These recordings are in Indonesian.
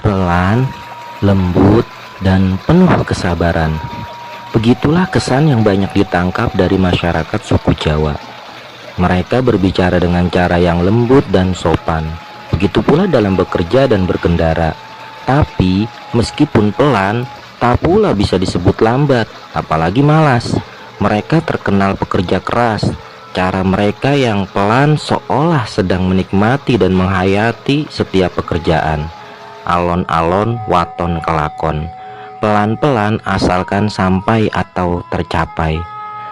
pelan, lembut, dan penuh kesabaran. Begitulah kesan yang banyak ditangkap dari masyarakat suku Jawa. Mereka berbicara dengan cara yang lembut dan sopan. Begitu pula dalam bekerja dan berkendara. Tapi meskipun pelan, tak pula bisa disebut lambat, apalagi malas. Mereka terkenal pekerja keras. Cara mereka yang pelan seolah sedang menikmati dan menghayati setiap pekerjaan. Alon-alon waton kelakon. Pelan-pelan asalkan sampai atau tercapai.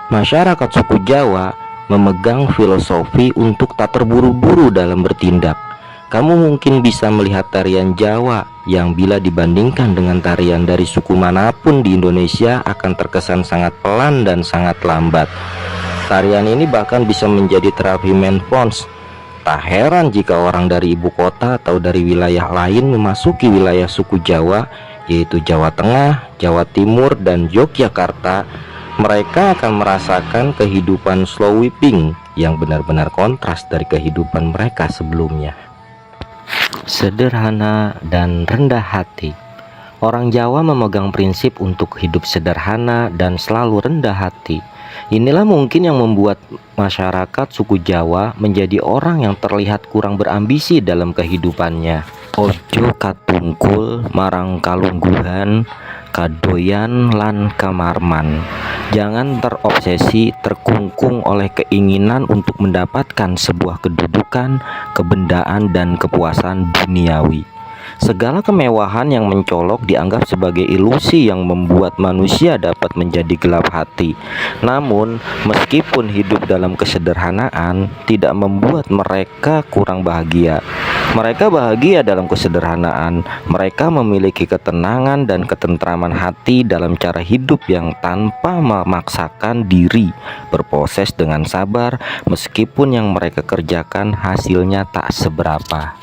Masyarakat suku Jawa memegang filosofi untuk tak terburu-buru dalam bertindak. Kamu mungkin bisa melihat tarian Jawa yang bila dibandingkan dengan tarian dari suku manapun di Indonesia akan terkesan sangat pelan dan sangat lambat. Tarian ini bahkan bisa menjadi terapi mindfulness. Tak heran jika orang dari ibu kota atau dari wilayah lain memasuki wilayah suku Jawa, yaitu Jawa Tengah, Jawa Timur, dan Yogyakarta. Mereka akan merasakan kehidupan slow whipping yang benar-benar kontras dari kehidupan mereka sebelumnya. Sederhana dan rendah hati. Orang Jawa memegang prinsip untuk hidup sederhana dan selalu rendah hati. Inilah mungkin yang membuat masyarakat suku Jawa menjadi orang yang terlihat kurang berambisi dalam kehidupannya. Ojo katungkul marang kalungguhan, kadoyan lan kamarman. Jangan terobsesi terkungkung oleh keinginan untuk mendapatkan sebuah kedudukan, kebendaan, dan kepuasan duniawi. Segala kemewahan yang mencolok dianggap sebagai ilusi yang membuat manusia dapat menjadi gelap hati. Namun, meskipun hidup dalam kesederhanaan tidak membuat mereka kurang bahagia. Mereka bahagia dalam kesederhanaan. Mereka memiliki ketenangan dan ketentraman hati dalam cara hidup yang tanpa memaksakan diri, berproses dengan sabar meskipun yang mereka kerjakan hasilnya tak seberapa.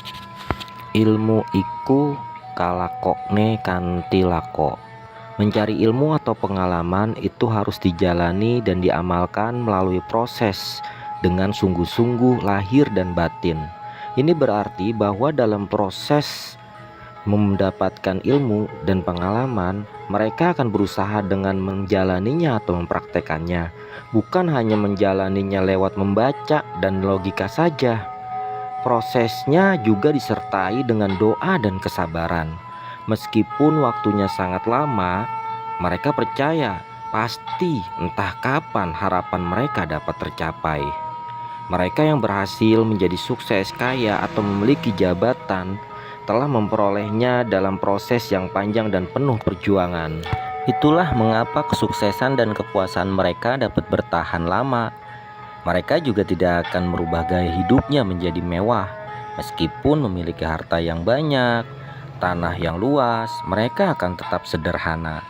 Ilmu iku kalakokne kanthi lako. Mencari ilmu atau pengalaman itu harus dijalani dan diamalkan melalui proses dengan sungguh-sungguh lahir dan batin. Ini berarti bahwa dalam proses mendapatkan ilmu dan pengalaman, mereka akan berusaha dengan menjalaninya atau mempraktekannya, bukan hanya menjalaninya lewat membaca dan logika saja. Prosesnya juga disertai dengan doa dan kesabaran. Meskipun waktunya sangat lama, mereka percaya pasti entah kapan harapan mereka dapat tercapai. Mereka yang berhasil menjadi sukses kaya atau memiliki jabatan telah memperolehnya dalam proses yang panjang dan penuh perjuangan. Itulah mengapa kesuksesan dan kepuasan mereka dapat bertahan lama. Mereka juga tidak akan merubah gaya hidupnya menjadi mewah. Meskipun memiliki harta yang banyak, tanah yang luas, mereka akan tetap sederhana.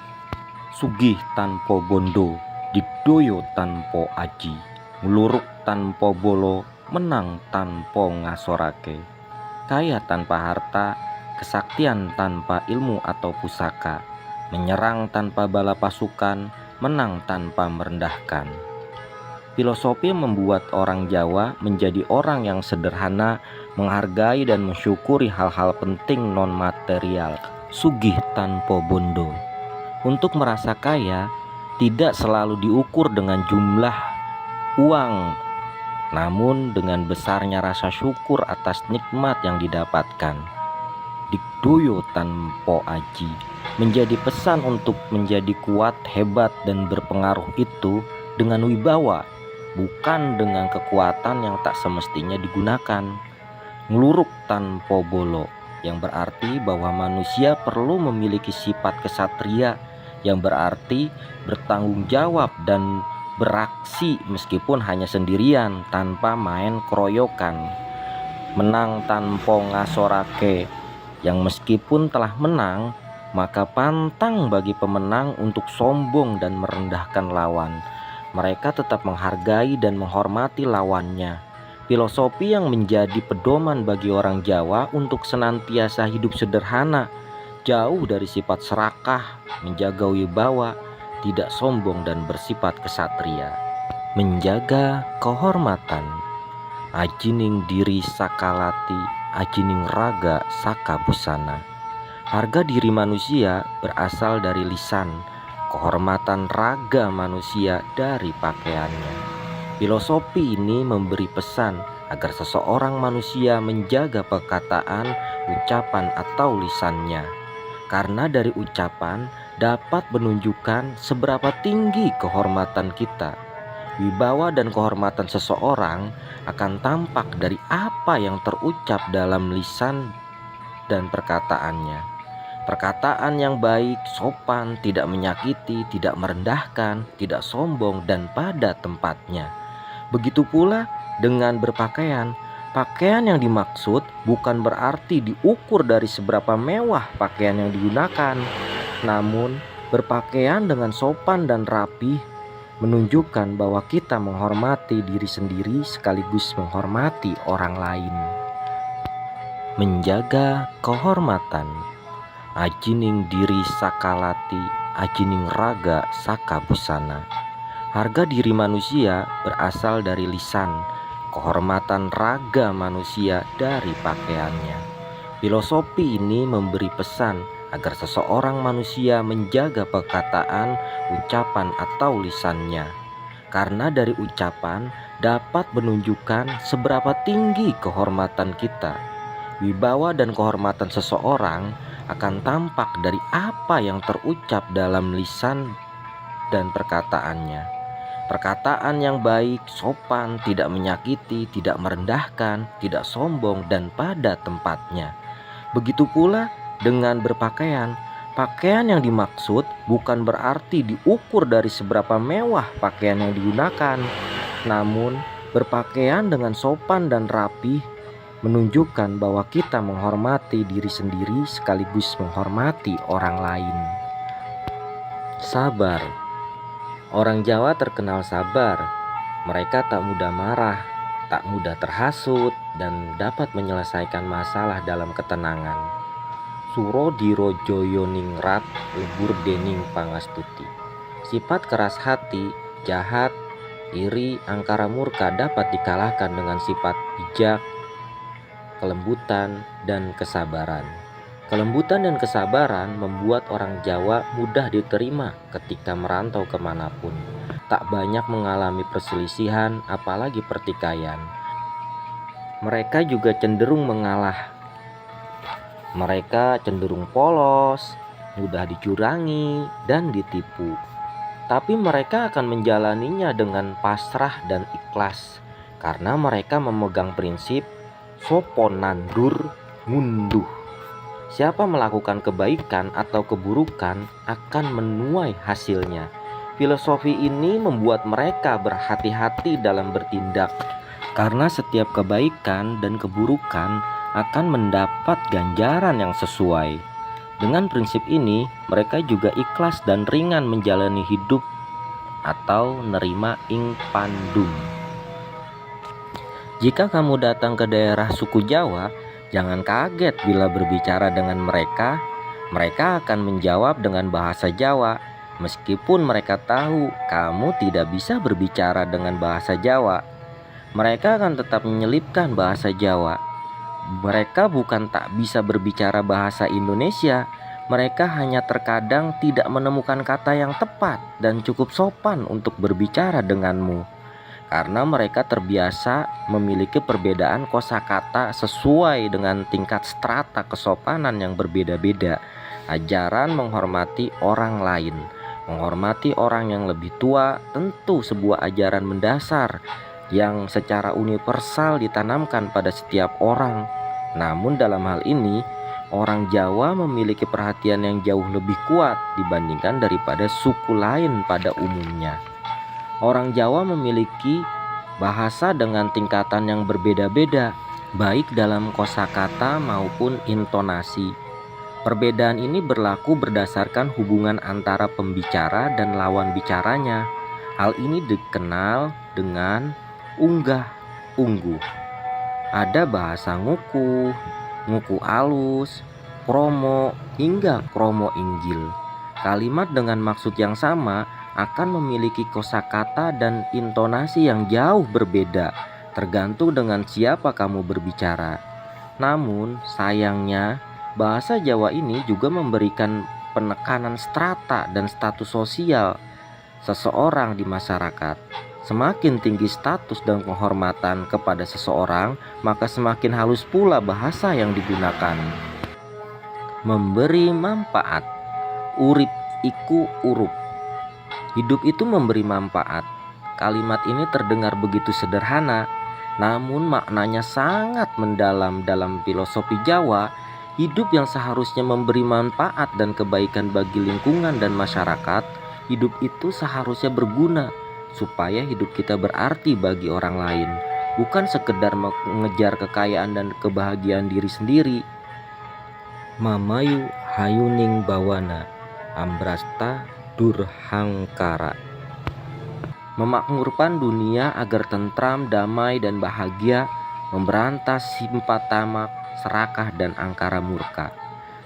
Sugih tanpa bondo, digdoyo tanpa aji, ngluruk tanpa bolo, menang tanpa ngasorake. Kaya tanpa harta, kesaktian tanpa ilmu atau pusaka, menyerang tanpa bala pasukan, menang tanpa merendahkan. Filosofi yang membuat orang Jawa menjadi orang yang sederhana, menghargai dan mensyukuri hal-hal penting non-material. Sugih tanpa bondo. Untuk merasa kaya, tidak selalu diukur dengan jumlah uang, namun dengan besarnya rasa syukur atas nikmat yang didapatkan. Digdoyo tanpa aji. Menjadi pesan untuk menjadi kuat, hebat, dan berpengaruh itu dengan wibawa, bukan dengan kekuatan yang tak semestinya digunakan. Ngluruk tanpa bolo, yang berarti bahwa manusia perlu memiliki sifat kesatria, yang berarti bertanggung jawab dan beraksi meskipun hanya sendirian tanpa main keroyokan. Menang tanpa ngasorake, yang meskipun telah menang, maka pantang bagi pemenang untuk sombong dan merendahkan lawan. Mereka tetap menghargai dan menghormati lawannya. Filosofi yang menjadi pedoman bagi orang Jawa untuk senantiasa hidup sederhana, jauh dari sifat serakah, menjaga wibawa, tidak sombong dan bersifat kesatria. Menjaga kehormatan. Ajining diri sakalati, ajining raga saka busana. Harga diri manusia berasal dari lisan, kehormatan raga manusia dari pakaiannya. Filosofi ini memberi pesan agar seseorang manusia menjaga perkataan, ucapan atau lisannya. Karena dari ucapan dapat menunjukkan seberapa tinggi kehormatan kita. Wibawa dan kehormatan seseorang akan tampak dari apa yang terucap dalam lisan dan perkataannya. Perkataan yang baik, sopan, tidak menyakiti, tidak merendahkan, tidak sombong, dan pada tempatnya. Begitu pula dengan berpakaian. Pakaian yang dimaksud bukan berarti diukur dari seberapa mewah pakaian yang digunakan, namun berpakaian dengan sopan dan rapi menunjukkan bahwa kita menghormati diri sendiri sekaligus menghormati orang lain. Menjaga kehormatan. Ajining diri sakalati, ajining raga saka busana. Harga diri manusia berasal dari lisan, kehormatan raga manusia dari pakaiannya. Filosofi ini memberi pesan agar seseorang manusia menjaga perkataan, ucapan atau lisannya. Karena dari ucapan dapat menunjukkan seberapa tinggi kehormatan kita. Wibawa dan kehormatan seseorang akan tampak dari apa yang terucap dalam lisan dan perkataannya. Perkataan yang baik, sopan, tidak menyakiti, tidak merendahkan, tidak sombong, dan pada tempatnya. Begitu pula dengan berpakaian. Pakaian yang dimaksud bukan berarti diukur dari seberapa mewah pakaian yang digunakan, namun berpakaian dengan sopan dan rapi menunjukkan bahwa kita menghormati diri sendiri sekaligus menghormati orang lain. Sabar. Orang Jawa terkenal sabar. Mereka tak mudah marah, tak mudah terhasut, dan dapat menyelesaikan masalah dalam ketenangan. Suro dirojoyo ningrat, lebur dening pangastuti. Sifat keras hati, jahat, iri, angkara murka dapat dikalahkan dengan sifat bijak, kelembutan, dan kesabaran. Kelembutan dan kesabaran membuat orang Jawa mudah diterima ketika merantau kemanapun. Tak banyak mengalami perselisihan, apalagi pertikaian. Mereka juga cenderung mengalah. Mereka cenderung polos, mudah dicurangi, dan ditipu. Tapi mereka akan menjalaninya dengan pasrah dan ikhlas, karena mereka memegang prinsip sopo nandur ngunduh. Siapa melakukan kebaikan atau keburukan akan menuai hasilnya. Filosofi ini membuat mereka berhati-hati dalam bertindak, karena setiap kebaikan dan keburukan akan mendapat ganjaran yang sesuai. Dengan prinsip ini, mereka juga ikhlas dan ringan menjalani hidup atau nerima ing pandum. Jika kamu datang ke daerah suku Jawa, jangan kaget bila berbicara dengan mereka. Mereka akan menjawab dengan bahasa Jawa, meskipun mereka tahu kamu tidak bisa berbicara dengan bahasa Jawa. Mereka akan tetap menyelipkan bahasa Jawa. Mereka bukan tak bisa berbicara bahasa Indonesia. Mereka hanya terkadang tidak menemukan kata yang tepat dan cukup sopan untuk berbicara denganmu. Karena mereka terbiasa memiliki perbedaan kosakata sesuai dengan tingkat strata kesopanan yang berbeda-beda. Ajaran menghormati orang lain, menghormati orang yang lebih tua, tentu sebuah ajaran mendasar yang secara universal ditanamkan pada setiap orang. Namun dalam hal ini, orang Jawa memiliki perhatian yang jauh lebih kuat dibandingkan daripada suku lain pada umumnya. Orang Jawa memiliki bahasa dengan tingkatan yang berbeda-beda, baik dalam kosakata maupun intonasi. Perbedaan ini berlaku berdasarkan hubungan antara pembicara dan lawan bicaranya. Hal ini dikenal dengan unggah, ungguh. Ada bahasa nguku, nguku alus, kromo, hingga kromo inggil. Kalimat dengan maksud yang sama akan memiliki kosakata dan intonasi yang jauh berbeda, tergantung dengan siapa kamu berbicara. Namun sayangnya, Bahasa Jawa ini juga memberikan penekanan strata dan status sosial seseorang di masyarakat. Semakin tinggi status dan penghormatan kepada seseorang, maka semakin halus pula bahasa yang digunakan. Memberi manfaat. Urip iku urup. Hidup itu memberi manfaat. Kalimat ini terdengar begitu sederhana, namun maknanya sangat mendalam dalam filosofi Jawa. Hidup yang seharusnya memberi manfaat dan kebaikan bagi lingkungan dan masyarakat, hidup itu seharusnya berguna supaya hidup kita berarti bagi orang lain, bukan sekedar mengejar kekayaan dan kebahagiaan diri sendiri. Mamayu hayuning bawana ambrasta durhangkara. Memakmurkan dunia agar tentram, damai, dan bahagia, memberantas simpat tamak, serakah, dan angkara murka.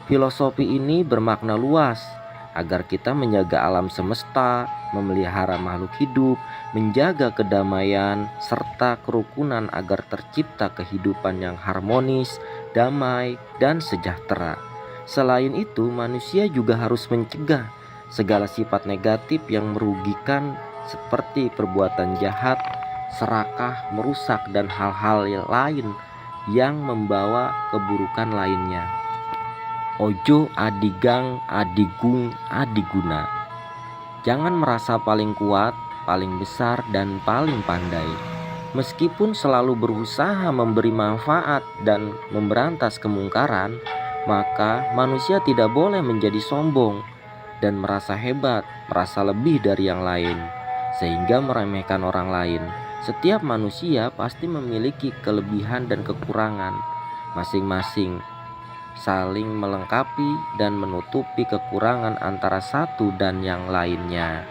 Filosofi ini bermakna luas agar kita menjaga alam semesta, memelihara makhluk hidup, menjaga kedamaian serta kerukunan agar tercipta kehidupan yang harmonis, damai, dan sejahtera. Selain itu, manusia juga harus mencegah segala sifat negatif yang merugikan seperti perbuatan jahat, serakah, merusak, dan hal-hal lain yang membawa keburukan lainnya. Ojo adigang adigung adiguna. Jangan merasa paling kuat, paling besar, dan paling pandai. Meskipun selalu berusaha memberi manfaat dan memberantas kemungkaran, maka manusia tidak boleh menjadi sombong dan merasa hebat, merasa lebih dari yang lain, sehingga meremehkan orang lain. Setiap manusia pasti memiliki kelebihan dan kekurangan masing-masing, saling melengkapi dan menutupi kekurangan antara satu dan yang lainnya.